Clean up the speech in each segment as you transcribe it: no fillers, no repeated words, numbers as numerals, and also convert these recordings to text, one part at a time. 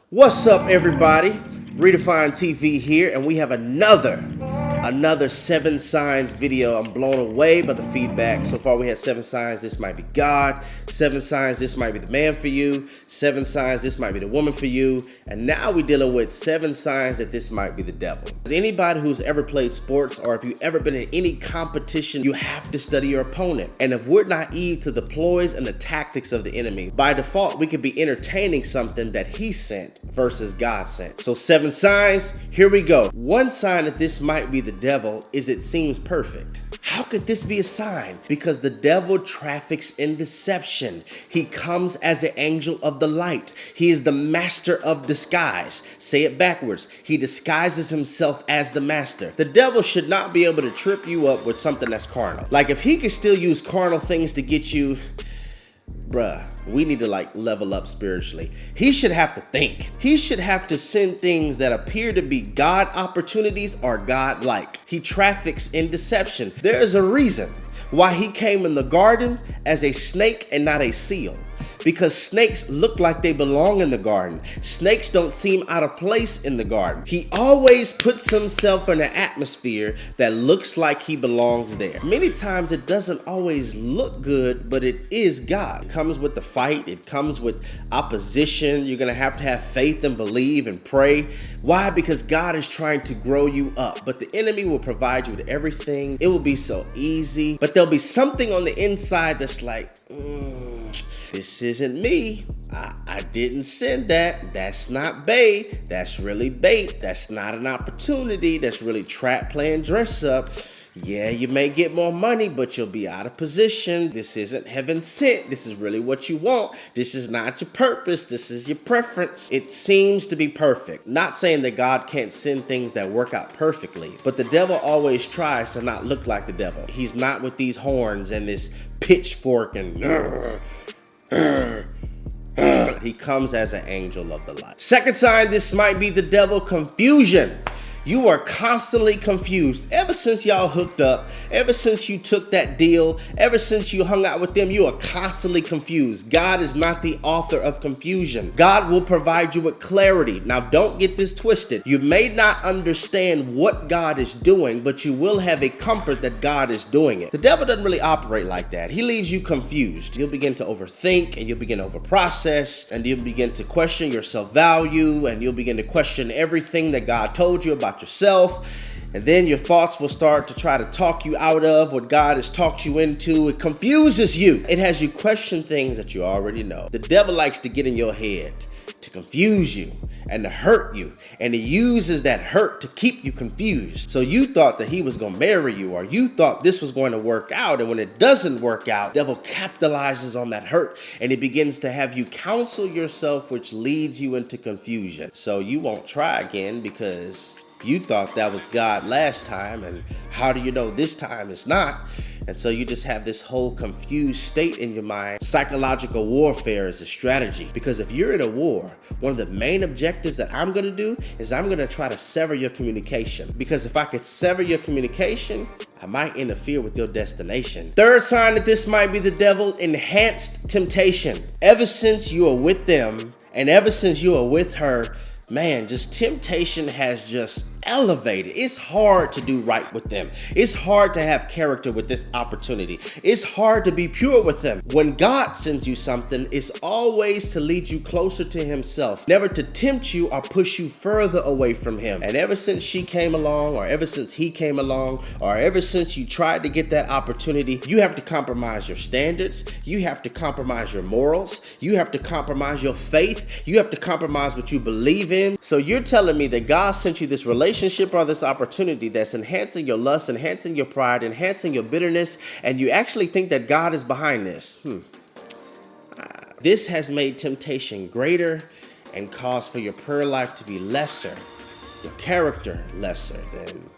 What's up, everybody? Redefined TV here, and we have another 7 signs video. I'm blown away by the feedback. So far we had 7 signs this might be God, 7 signs this might be the man for you, 7 signs this might be the woman for you, and now we're dealing with 7 signs that this might be the devil. Anybody who's ever played sports, or if you've ever been in any competition, you have to study your opponent. And if we're naive to the ploys and the tactics of the enemy, by default we could be entertaining something that he sent versus God sent. So 7 signs, here we go. One sign that this might be the devil is it seems perfect. How could this be a sign? Because the devil traffics in deception. He comes as an angel of the light. He is the master of disguise. Say it backwards. He disguises himself as the master. The devil should not be able to trip you up with something that's carnal. Like if he could still use carnal things to get you, bruh, we need to level up spiritually. He should have to think. He should have to send things that appear to be God opportunities or God-like. He traffics in deception. There is a reason why he came in the garden as a snake and not a seal. Because snakes look like they belong in the garden. Snakes don't seem out of place in the garden. He always puts himself in an atmosphere that looks like he belongs there. Many times it doesn't always look good, but it is God. It comes with the fight. It comes with opposition. You're going to have faith and believe and pray. Why? Because God is trying to grow you up. But the enemy will provide you with everything. It will be so easy. But there'll be something on the inside that's like, this isn't me. I didn't send that. That's not bait. That's really bait. That's not an opportunity. That's really trap playing dress up. Yeah, you may get more money, but you'll be out of position. This isn't heaven sent. This is really what you want. This is not your purpose. This is your preference. It seems to be perfect. Not saying that God can't send things that work out perfectly, but the devil always tries to not look like the devil. He's not with these horns and this pitchfork and he comes as an angel of the light. Second sign this might be the devil: confusion. You are constantly confused. Ever since y'all hooked up, ever since you took that deal, ever since you hung out with them, you are constantly confused. God is not the author of confusion. God will provide you with clarity. Now, don't get this twisted. You may not understand what God is doing, but you will have a comfort that God is doing it. The devil doesn't really operate like that. He leaves you confused. You'll begin to overthink, and you'll begin to overprocess, and you'll begin to question your self-value, and you'll begin to question everything that God told you about yourself, and then your thoughts will start to try to talk you out of what God has talked you into. It confuses you. It has you question things that you already know. The devil likes to get in your head to confuse you and to hurt you, and he uses that hurt to keep you confused. So you thought that he was going to marry you, or you thought this was going to work out, and when it doesn't work out, the devil capitalizes on that hurt, and he begins to have you counsel yourself, which leads you into confusion. So you won't try again because you thought that was God last time, and how do you know this time it's not? And so you just have this whole confused state in your mind. Psychological warfare is a strategy, because if you're in a war, one of the main objectives that I'm going to do is I'm going to try to sever your communication, because if I could sever your communication, I might interfere with your destination. Third sign that this might be the devil: enhanced temptation. Ever since you are with them and ever since you are with her, man, just temptation has just elevated. It's hard to do right with them. It's hard to have character with this opportunity. It's hard to be pure with them. When God sends you something, it's always to lead you closer to himself, never to tempt you or push you further away from him. And ever since she came along, or ever since he came along, or ever since you tried to get that opportunity, you have to compromise your standards. You have to compromise your morals. You have to compromise your faith. You have to compromise what you believe in. So you're telling me that God sent you this relationship or this opportunity that's enhancing your lust, enhancing your pride, enhancing your bitterness, and you actually think that God is behind this. This has made temptation greater and caused for your prayer life to be lesser, your character lesser. Then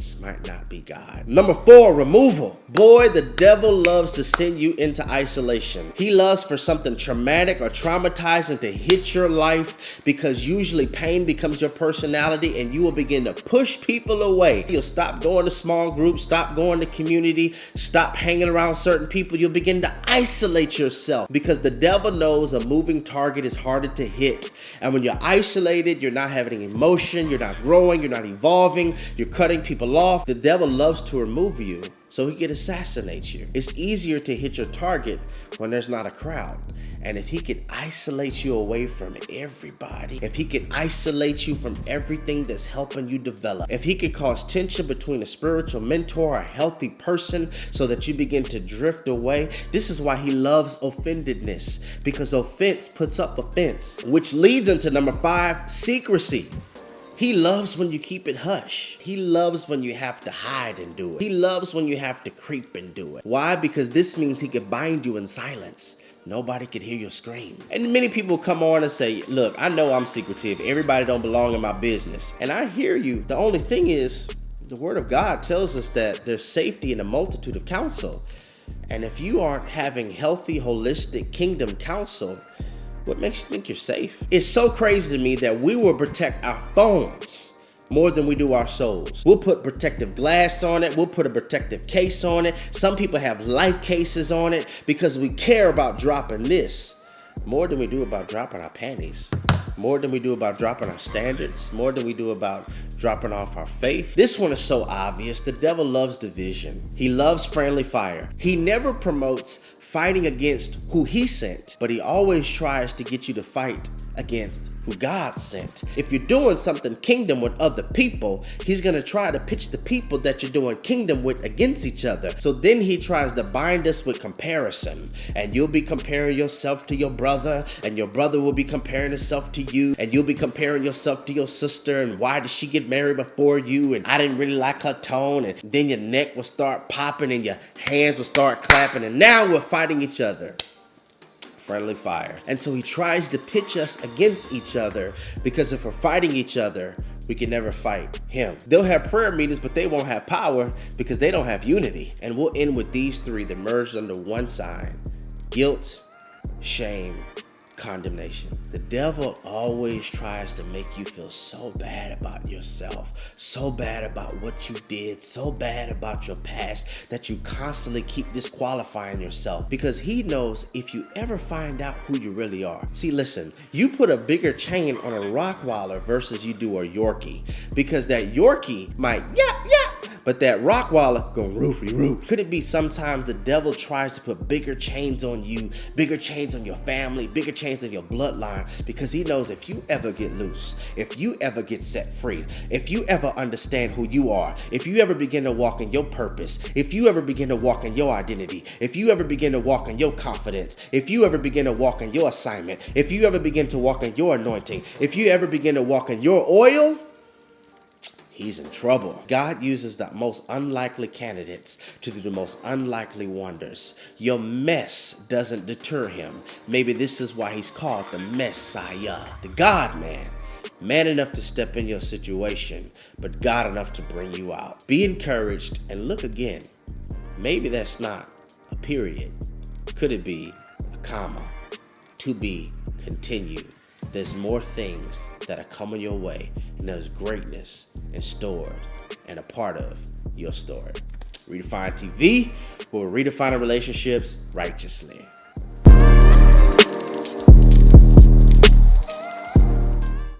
this might not be God. Number 4, removal. Boy, the devil loves to send you into isolation. He loves for something traumatic or traumatizing to hit your life, because usually pain becomes your personality and you will begin to push people away. You'll stop going to small groups, stop going to community, stop hanging around certain people. You'll begin to isolate yourself because the devil knows a moving target is harder to hit. And when you're isolated, you're not having emotion, you're not growing, you're not evolving, you're cutting people off. The devil loves to remove you so he can assassinate you. It's easier to hit your target when there's not a crowd. And if he could isolate you away from everybody, if he could isolate you from everything that's helping you develop, if he could cause tension between a spiritual mentor, a healthy person, so that you begin to drift away, this is why he loves offendedness, because offense puts up a fence, which leads into number 5, secrecy. He loves when you keep it hush. He loves when you have to hide and do it. He loves when you have to creep and do it. Why? Because this means he could bind you in silence. Nobody could hear your scream. And many people come on and say, look, I know I'm secretive. Everybody don't belong in my business. And I hear you. The only thing is, the word of God tells us that there's safety in a multitude of counsel. And if you aren't having healthy, holistic kingdom counsel, what makes you think you're safe? It's so crazy to me that we will protect our phones more than we do our souls. We'll put protective glass on it. We'll put a protective case on it. Some people have life cases on it because we care about dropping this more than we do about dropping our panties, more than we do about dropping our standards, more than we do about dropping off our faith. This one is so obvious. The devil loves division. He loves friendly fire. He never promotes fighting against who he sent, but he always tries to get you to fight against who God sent. If you're doing something kingdom with other people, he's going to try to pitch the people that you're doing kingdom with against each other. So then he tries to bind us with comparison, and you'll be comparing yourself to your brother, and your brother will be comparing himself to you, and you'll be comparing yourself to your sister, and why did she get married before you, and I didn't really like her tone, and then your neck will start popping and your hands will start clapping, and now we're fighting each other. Friendly fire. And so he tries to pitch us against each other, because if we're fighting each other, we can never fight him. They'll have prayer meetings, but they won't have power because they don't have unity. And we'll end with these 3 that merged under one sign: guilt, shame, condemnation. The devil always tries to make you feel so bad about yourself, so bad about what you did, so bad about your past, that you constantly keep disqualifying yourself, because he knows if you ever find out who you really are. See, listen, you put a bigger chain on a Rottweiler versus you do a Yorkie, because that Yorkie might yap, but that Rottweiler go roofy roof. Could it be sometimes the devil tries to put bigger chains on you, bigger chains on your family, bigger chains on your bloodline, because he knows if you ever get loose, if you ever get set free, if you ever understand who you are, if you ever begin to walk in your purpose, if you ever begin to walk in your identity, if you ever begin to walk in your confidence, if you ever begin to walk in your assignment, if you ever begin to walk in your anointing, if you ever begin to walk in your oil, he's in trouble. God uses the most unlikely candidates to do the most unlikely wonders. Your mess doesn't deter him. Maybe this is why he's called the Messiah, the God-man. Man enough to step in your situation, but God enough to bring you out. Be encouraged and look again. Maybe that's not a period. Could it be a comma? To be continued. There's more things that are coming your way, and there's greatness in stored and a part of your story. Redefine TV, where we're redefining relationships righteously.